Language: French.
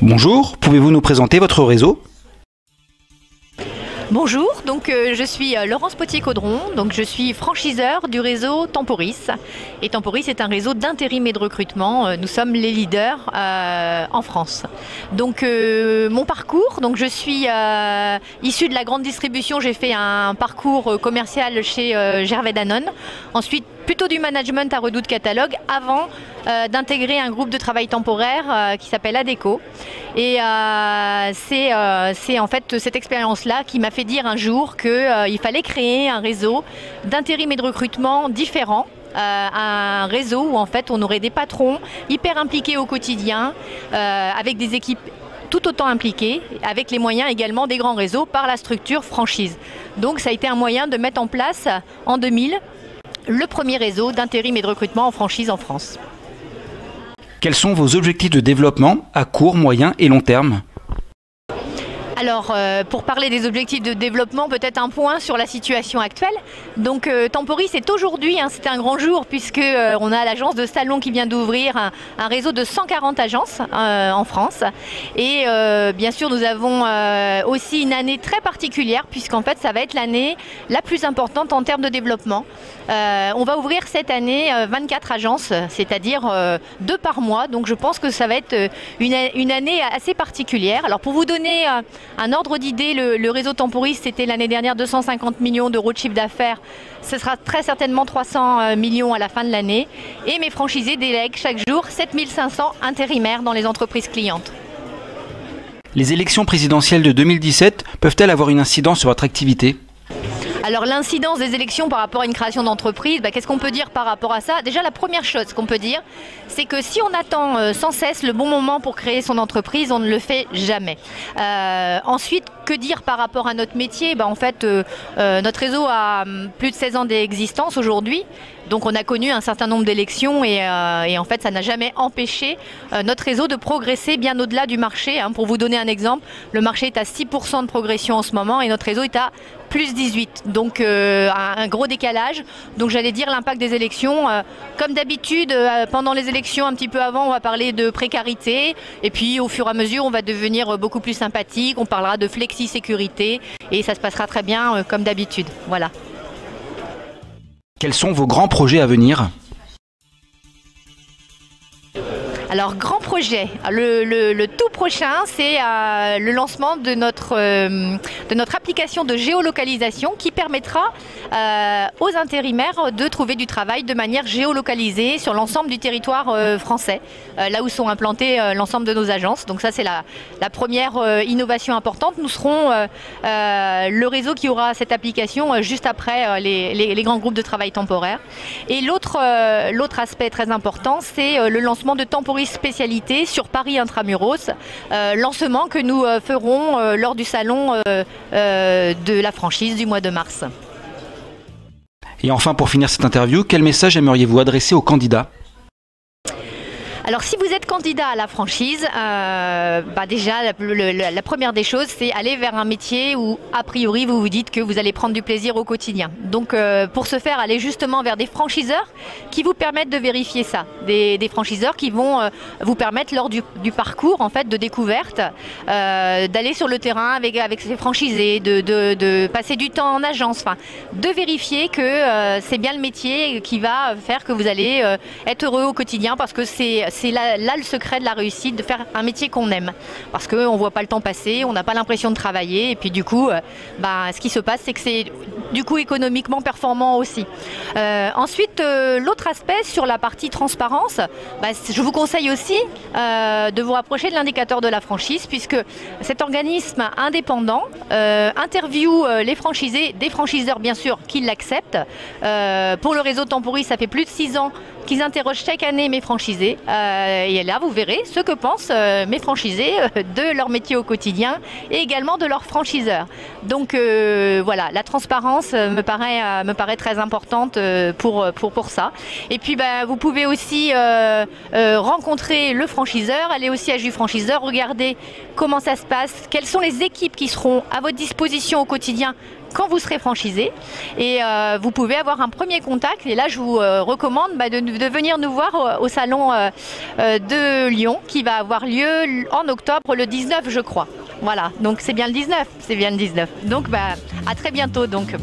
Bonjour, pouvez-vous nous présenter votre réseau ? Bonjour, je suis Laurence Potier-Caudron, je suis franchiseur du réseau Temporis. Et Temporis est un réseau d'intérim et de recrutement. Nous sommes les leaders en France. Mon parcours, je suis issue de la grande distribution, j'ai fait un parcours commercial chez Gervais Danone. Ensuite, plutôt du management à Redoute Catalogue avant d'intégrer un groupe de travail temporaire qui s'appelle Adecco. Et c'est en fait cette expérience-là qui m'a fait dire un jour qu'il fallait créer un réseau d'intérim et de recrutement différent. Un réseau où en fait on aurait des patrons hyper impliqués au quotidien, avec des équipes tout autant impliquées, avec les moyens également des grands réseaux par la structure franchise. Donc ça a été un moyen de mettre en place en 2000 le premier réseau d'intérim et de recrutement en franchise en France. Quels sont vos objectifs de développement à court, moyen et long terme ? Alors, pour parler des objectifs de développement, peut-être un point sur la situation actuelle. Temporis est aujourd'hui, c'était un grand jour puisque on a l'agence de Salon qui vient d'ouvrir un réseau de 140 agences en France. Et bien sûr, nous avons aussi une année très particulière puisqu'en fait, ça va être l'année la plus importante en termes de développement. On va ouvrir cette année 24 agences, c'est-à-dire 2 par mois. Donc, je pense que ça va être une année assez particulière. Alors, pour vous donner un ordre d'idée, le réseau Temporis, c'était l'année dernière 250 millions d'euros de chiffre d'affaires. Ce sera très certainement 300 millions à la fin de l'année. Et mes franchisés délèguent chaque jour 7500 intérimaires dans les entreprises clientes. Les élections présidentielles de 2017 peuvent-elles avoir une incidence sur votre activité ? Alors l'incidence des élections par rapport à une création d'entreprise, qu'est-ce qu'on peut dire par rapport à ça ? Déjà la première chose qu'on peut dire, c'est que si on attend sans cesse le bon moment pour créer son entreprise, on ne le fait jamais. Ensuite, que dire par rapport à notre métier ? En fait, notre réseau a plus de 16 ans d'existence aujourd'hui. Donc on a connu un certain nombre d'élections et en fait ça n'a jamais empêché notre réseau de progresser bien au-delà du marché. Pour vous donner un exemple, le marché est à 6% de progression en ce moment et notre réseau est à plus 18. Donc un gros décalage. Donc j'allais dire l'impact des élections. Comme d'habitude, pendant les élections, un petit peu avant, on va parler de précarité. Et puis au fur et à mesure, on va devenir beaucoup plus sympathique. On parlera de flexi-sécurité et ça se passera très bien comme d'habitude. Voilà. Quels sont vos grands projets à venir ? Alors, grand projet, le tout prochain, c'est le lancement de notre application de géolocalisation qui permettra aux intérimaires de trouver du travail de manière géolocalisée sur l'ensemble du territoire français, là où sont implantées l'ensemble de nos agences. Donc ça, c'est la première innovation importante. Nous serons le réseau qui aura cette application juste après les grands groupes de travail temporaire. Et l'autre aspect très important, c'est le lancement de Temporis spécialité sur Paris Intramuros, lancement que nous ferons lors du salon de la franchise du mois de mars. Et enfin, pour finir cette interview, quel message aimeriez-vous adresser aux candidats ? Alors si vous êtes candidat à la franchise, déjà la première des choses, c'est aller vers un métier où a priori vous vous dites que vous allez prendre du plaisir au quotidien. Donc pour ce faire, allez justement vers des franchiseurs qui vous permettent de vérifier ça. Des franchiseurs qui vont vous permettre lors du parcours en fait de découverte, d'aller sur le terrain avec ces franchisés, de passer du temps en agence, de vérifier que c'est bien le métier qui va faire que vous allez être heureux au quotidien parce que c'est là le secret de la réussite, de faire un métier qu'on aime. Parce qu'on ne voit pas le temps passer, on n'a pas l'impression de travailler. Et puis du coup, ce qui se passe, c'est que c'est du coup économiquement performant aussi. Ensuite, l'autre aspect sur la partie transparence, je vous conseille aussi de vous rapprocher de l'indicateur de la franchise puisque cet organisme indépendant interviewe les franchisés, des franchiseurs bien sûr qui l'acceptent. Pour le réseau Temporis, ça fait plus de 6 ans qu'ils interrogent chaque année mes franchisés. Et là, vous verrez ce que pensent mes franchisés de leur métier au quotidien et également de leurs franchiseurs. Donc voilà, la transparence me paraît très importante pour ça. Et puis vous pouvez aussi rencontrer le franchiseur, aller au siège du franchiseur, regarder comment ça se passe, quelles sont les équipes qui seront à votre disposition au quotidien quand vous serez franchisé. Et vous pouvez avoir un premier contact. Et là, je vous recommande de venir nous voir au salon de Lyon qui va avoir lieu en octobre, le 19, je crois. Voilà, donc c'est bien le 19. Donc à très bientôt donc.